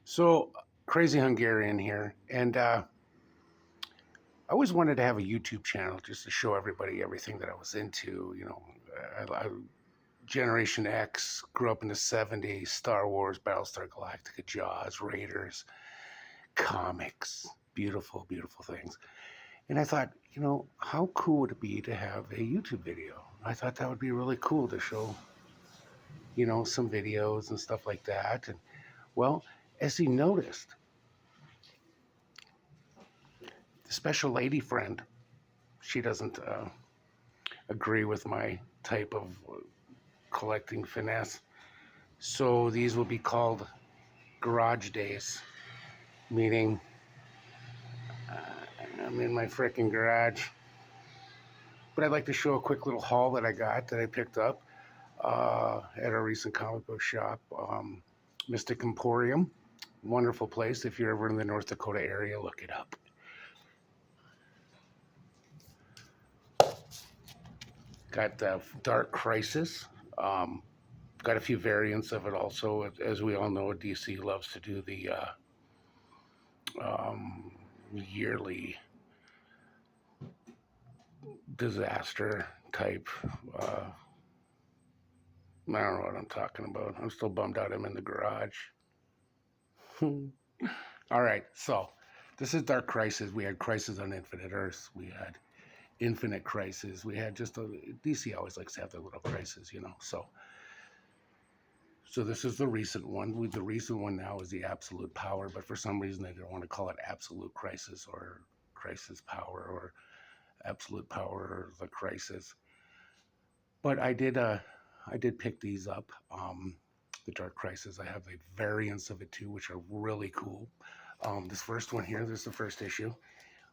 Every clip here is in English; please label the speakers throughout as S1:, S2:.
S1: So, Crazy Hungarian here, and I always wanted to have a YouTube channel just to show everybody everything that I was into. Generation X, grew up in the '70s, Star Wars, Battlestar Galactica, Jaws, Raiders, comics, beautiful, beautiful things. And I thought, how cool would it be to have a YouTube video? I thought that would be really cool to show, some videos and stuff like that. And well, as you noticed, the special lady friend, she doesn't agree with my type of collecting finesse. So these will be called garage days, meaning I'm in my freaking garage. But I'd like to show a quick little haul that I picked up at a recent comic book shop, Mystic Emporium. Wonderful place. If you're ever in the North Dakota area, look it up. Got Dark Crisis. Got a few variants of it also. As we all know, DC loves to do the yearly disaster type. I don't know what I'm talking about. I'm still bummed out I'm in the garage. All right, so this is Dark Crisis. We had Crisis on Infinite Earths. We had Infinite Crisis. We had just a DC always likes to have their little crisis, So this is the recent one. The recent one now is the Absolute Power, but for some reason they don't want to call it Absolute Crisis or Crisis Power or Absolute Power or the Crisis. But I did pick these up. The Dark Crisis. I have the variants of it too, which are really cool. This first one here, this is the first issue.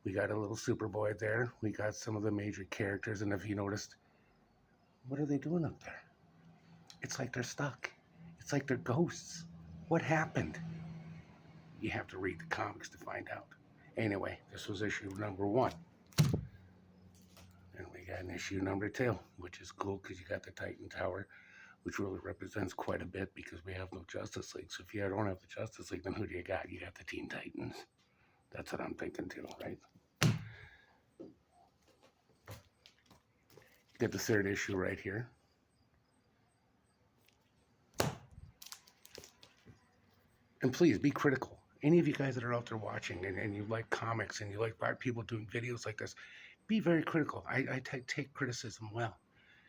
S1: We got a little Superboy there. We got some of the major characters, and if you noticed, what are they doing up there? It's like they're stuck. It's like they're ghosts. What happened? You have to read the comics to find out. Anyway, this was issue number 1. And we got an issue number 2, which is cool because you got the Titan Tower, which really represents quite a bit because we have no Justice League. So if you don't have the Justice League, then who do you got? You got the Teen Titans. That's what I'm thinking too, right? You got the third issue right here. And please be critical. Any of you guys that are out there watching and you like comics and you like people doing videos like this, be very critical. I take criticism well.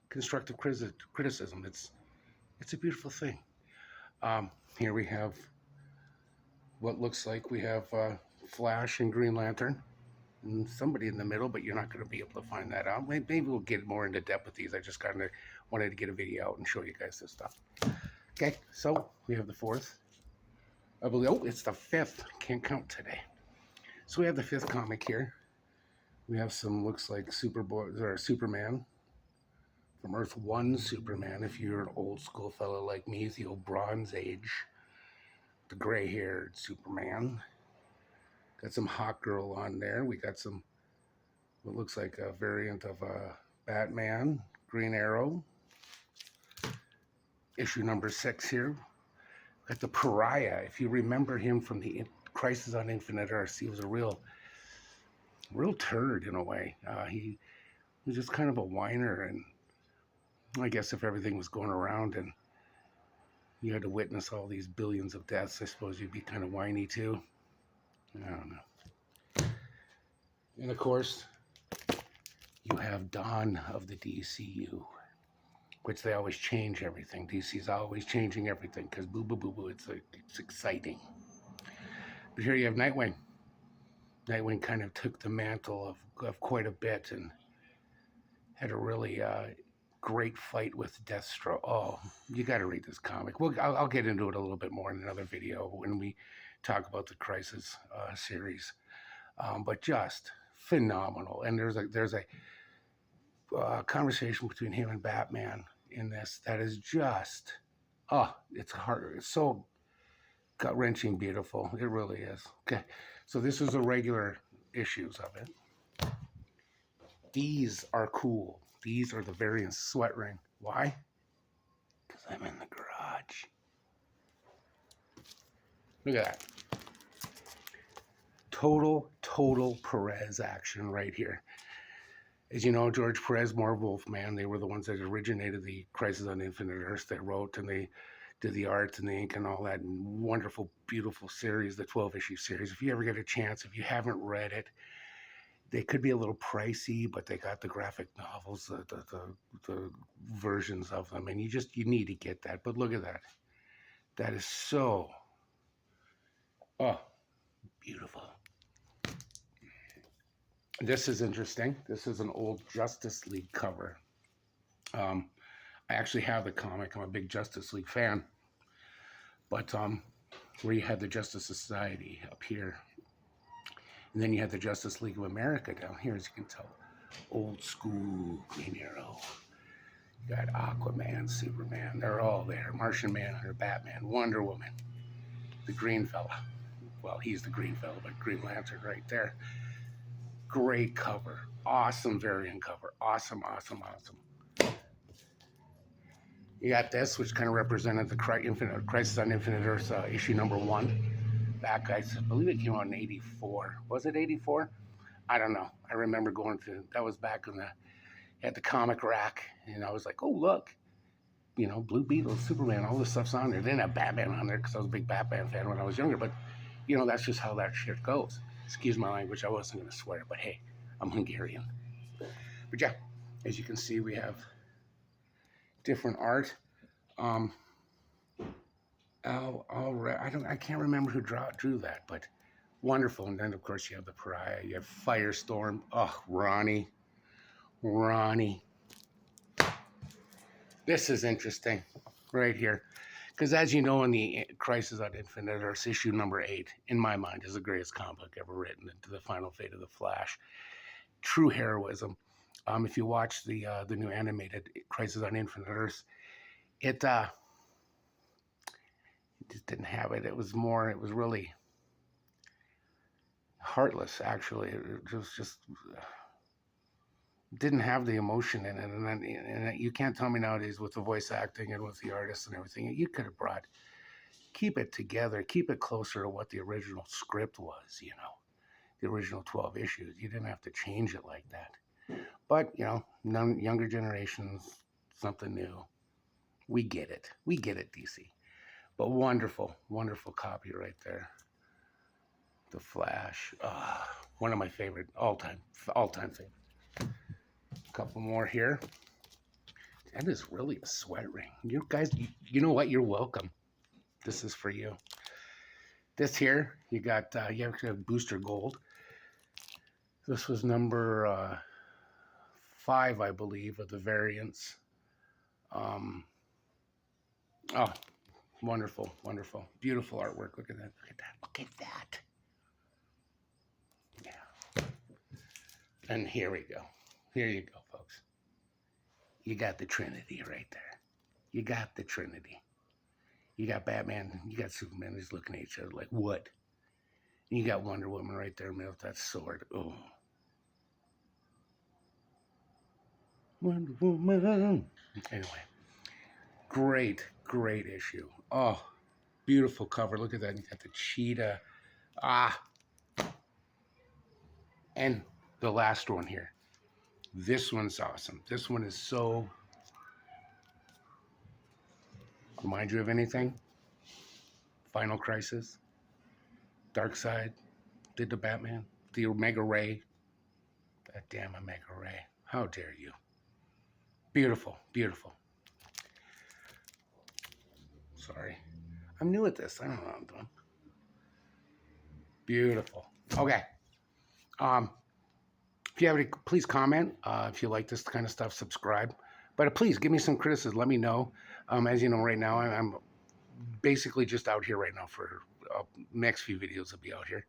S1: Constructive criticism. It's a beautiful thing. Here we have what looks like we have Flash and Green Lantern and somebody in the middle, but you're not going to be able to find that out. Maybe we'll get more into depth with these. I just kind of wanted to get a video out and show you guys this stuff. Okay, so we have the fourth. I believe, it's the fifth. Can't count today. So we have the fifth comic here. We have some, looks like Superboy or Superman from Earth 1 Superman. If you're an old school fellow like me, the old Bronze Age, the gray-haired Superman. Got some Hawk Girl on there. We got some, what looks like a variant of Batman, Green Arrow. Issue number 6 here. Got the Pariah. If you remember him from the Crisis on Infinite Earths, he was a real turd in a way. He was just kind of a whiner, and I guess if everything was going around and you had to witness all these billions of deaths, I suppose you'd be kind of whiny too. I don't know. And of course, you have Dawn of the DCU, which they always change everything. DC's always changing everything because boo, boo, boo, boo. It's exciting. But here you have Nightwing. Nightwing kind of took the mantle of quite a bit and had a really great fight with Deathstroke. Oh, you got to read this comic. Well, I'll get into it a little bit more in another video when we talk about the Crisis series. But just phenomenal. And there's a conversation between him and Batman in this that is just, it's hard. It's so gut-wrenching beautiful. It really is. Okay, so this is the regular issues of it. These are cool. These are the variants. Sweat Ring. Why? Because I'm in the garage. Look at that. Total Perez action right here. As you know, George Perez, Marvel Wolfman, they were the ones that originated the Crisis on Infinite Earths. They wrote and they did the art and the ink and all that wonderful, beautiful series, the 12-issue series. If you ever get a chance, if you haven't read it, they could be a little pricey, but they got the graphic novels, the versions of them, and you need to get that. But look at that. That is so, oh, beautiful. This is interesting. This is an old Justice League cover. I actually have the comic. I'm a big Justice League fan. But where you had the Justice Society up here, and then you had the Justice League of America down here, as you can tell. Old school Green Arrow. You got Aquaman, Superman. They're all there. Martian Manhunter, Batman, Wonder Woman, the Green Fella. Well, he's the Green Fella, but Green Lantern right there. Great cover. Awesome variant cover. Awesome. You got this, which kind of represented the Crisis on Infinite Earths issue number 1. Back, I believe it came out in 84. Was it 84? I don't know. I remember going to, that was back at the comic rack, and I was like, oh, look. You know, Blue Beetle, Superman, all this stuff's on there. They didn't have Batman on there because I was a big Batman fan when I was younger, but, you know, that's just how that shit goes. Excuse my language, I wasn't going to swear, but hey, I'm Hungarian. But yeah, as you can see, we have different art. I can't remember who drew that, but wonderful. And then, of course, you have the Pariah, you have Firestorm. Oh, Ronnie. This is interesting right here. Because as you know, in the Crisis on Infinite Earths, issue number 8, in my mind, is the greatest comic book ever written, into the final fate of the Flash. True heroism. If you watch the new animated Crisis on Infinite Earths, it just didn't have it. It was really heartless, actually. It was just didn't have the emotion in it. And you can't tell me nowadays with the voice acting and with the artists and everything, you could have keep it together, keep it closer to what the original script was, you know, the original 12 issues. You didn't have to change it like that. But, you know, younger generations, something new. We get it, DC. But wonderful copy right there. The Flash, one of my favorite, all-time favorite. A couple more here. That is really a sweat ring. You guys, you know what? You're welcome. This is for you. This here, you got, you have Booster Gold. This was number 5, I believe, of the variants. Oh, wonderful. Beautiful artwork. Look at that. Yeah. And here we go. Here you go, folks. You got the Trinity right there. You got the Trinity. You got Batman, you got Superman, just looking at each other like, what? And you got Wonder Woman right there with that sword. Oh. Wonder Woman. Anyway, great issue. Oh, beautiful cover. Look at that. You got the cheetah. And the last one here. This one's awesome. This one is so... Remind you of anything? Final Crisis, Darkseid, did the Batman, the Omega Ray. That damn Omega Ray. How dare you? Beautiful. Sorry. I'm new at this. I don't know what I'm doing. Beautiful. Okay. If you have any, please comment. If you like this kind of stuff, subscribe. But please give me some criticism. Let me know. As you know, right now, I'm basically just out here right now for next few videos will be out here.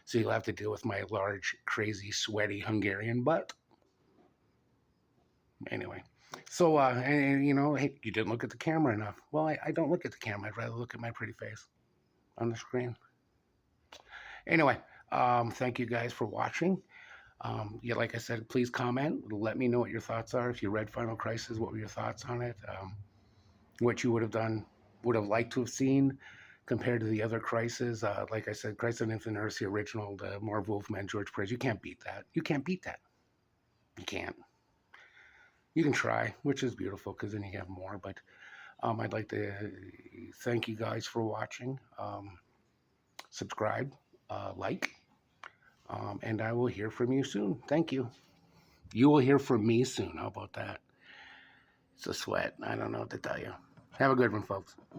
S1: So you'll have to deal with my large, crazy, sweaty Hungarian butt. Anyway. So, and you know, hey, you didn't look at the camera enough. Well, I don't look at the camera. I'd rather look at my pretty face on the screen. Anyway, thank you guys for watching. Yeah, like I said, please comment. Let me know what your thoughts are. If you read Final Crisis, what were your thoughts on it? What you would have liked to have seen. compared to the other Crisis. Like I said, Christ on Infinite Earth, the original, the Marv Wolfman, George Perez. You can't beat that. You can't beat that. You can't. You can try, which is beautiful because then you have more. But I'd like to thank you guys for watching. Subscribe, like, and I will hear from you soon. Thank you. You will hear from me soon. How about that? It's a sweat. I don't know what to tell you. Have a good one, folks.